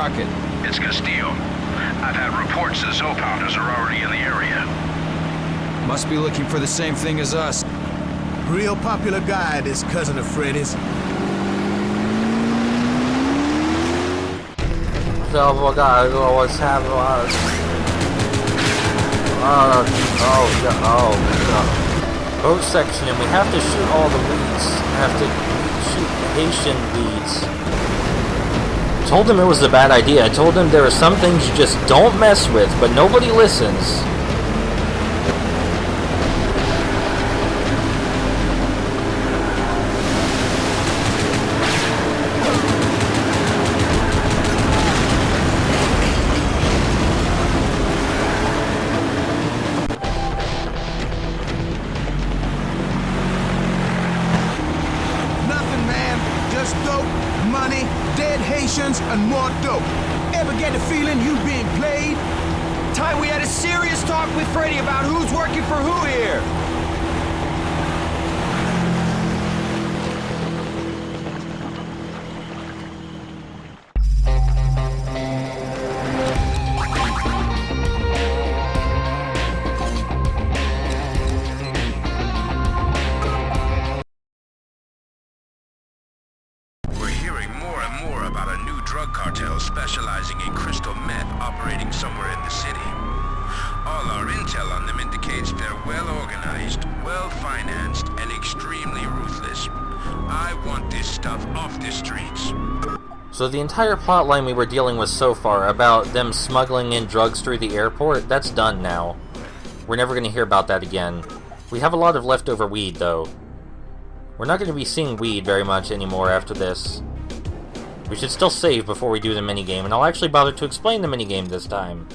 target? It's Castillo. I've had reports that Zopounders are already in the area. Must be looking for the same thing as us. Real popular guy, this cousin of Freddy's. So we gotta go always have a lot of... Boat section, and we have to shoot all the weeds. We have to shoot Haitian weeds. Told him it was a bad idea. I told him there are some things you just don't mess with, but nobody listens. And more dope. Ever get the feeling you being played? Ty, we had a serious talk with Freddy about who's working for who here. Specializing in crystal meth operating somewhere in the city. All our intel on them indicates they're well organized, well financed, and extremely ruthless. I want this stuff off the streets. So the entire plotline we were dealing with so far about them smuggling in drugs through the airport, that's done now. We're never going to hear about that again. We have a lot of leftover weed, though. We're not going to be seeing weed very much anymore after this. We should still save before we do the minigame, and I'll actually bother to explain the minigame this time.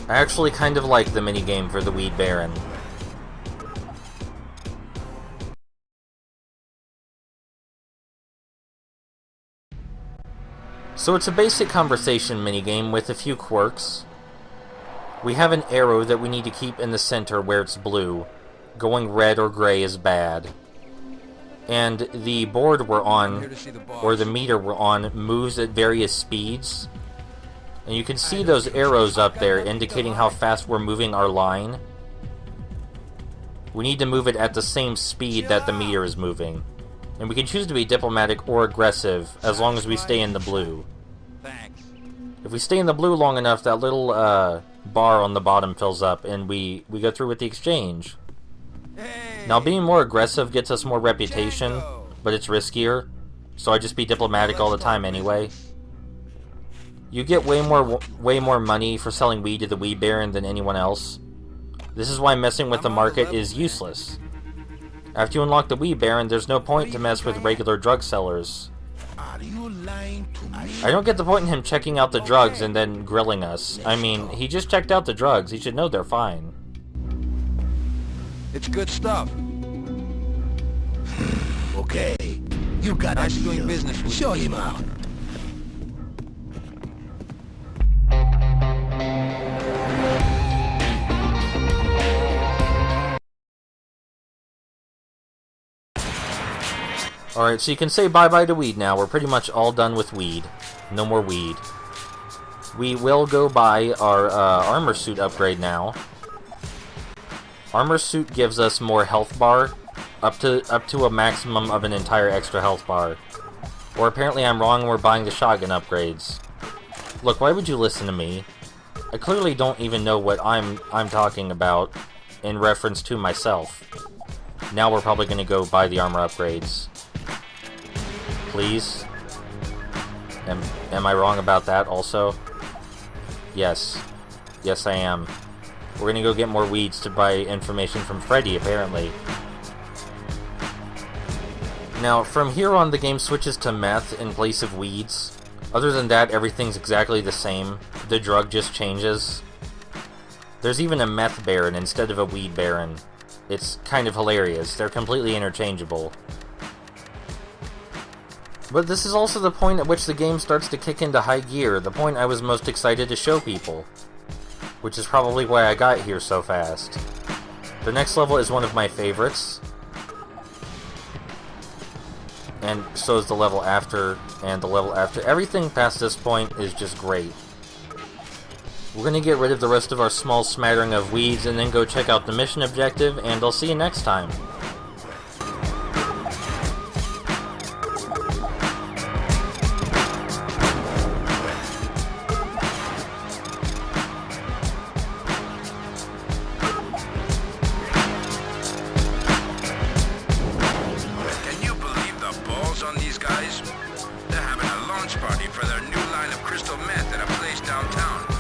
I actually kind of like the minigame for the Weed Baron. So it's a basic conversation minigame with a few quirks. We have an arrow that we need to keep in the center where it's blue. Going red or gray is bad. And the board we're on, or the meter we're on, moves at various speeds. And you can see those arrows up there indicating how fast we're moving our line. We need to move it at the same speed that the meter is moving. And we can choose to be diplomatic or aggressive, as long as we stay in the blue. If we stay in the blue long enough, that little bar on the bottom fills up, and we go through with the exchange. Now, being more aggressive gets us more reputation, but it's riskier, so I just be diplomatic all the time anyway. You get way more money for selling weed to the Weed Baron than anyone else. This is why messing with the market is useless. After you unlock the Weed Baron, there's no point to mess with regular drug sellers. I don't get the point in him checking out the drugs and then grilling us. I mean, he just checked out the drugs. He should know they're fine. It's good stuff. Okay, you got nice doing business with Show him out. Alright, so you can say bye-bye to weed now. We're pretty much all done with weed. No more weed. We will go buy our armor suit upgrade now. Armor suit gives us more health bar, up to a maximum of an entire extra health bar. Or apparently I'm wrong and we're buying the shotgun upgrades. Look, why would you listen to me? I clearly don't even know what I'm talking about in reference to myself. Now we're probably going to go buy the armor upgrades. Please? Am I wrong about that also? Yes. Yes, I am. We're gonna go get more weeds to buy information from Freddy, apparently. Now, from here on, the game switches to meth in place of weeds. Other than that, everything's exactly the same. The drug just changes. There's even a meth baron instead of a weed baron. It's kind of hilarious. They're completely interchangeable. But this is also the point at which the game starts to kick into high gear, the point I was most excited to show people. Which is probably why I got here so fast. The next level is one of my favorites. and so is the level after, and the level after. Everything past this point is just great. We're going to get rid of the rest of our small smattering of weeds and then go check out the mission objective, and I'll see you next time. Can you believe the balls on these guys? They're having a launch party for their new line of crystal meth at a place downtown.